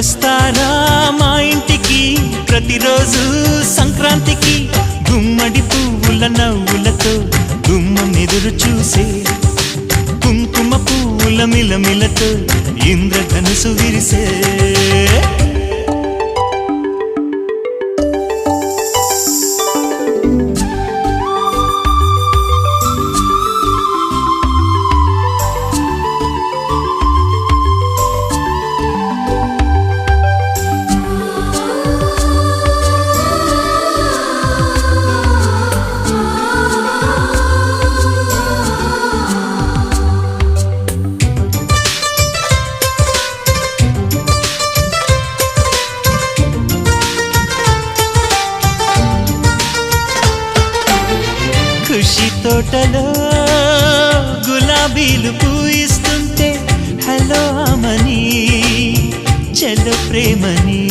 వస్తారా మా ఇంటికి ప్రతిరోజు సంక్రాంతికి గుమ్మడి పువ్వుల నవ్వులతో గుమ్మం ఎదురు చూసే కుంకుమ పువ్వుల మిలమిలతో ఇంద్రధనుసు విరిసే ఖుషి తోటలో గులాబీలు పూయిస్తుంటే హలో అమని చలో ప్రేమని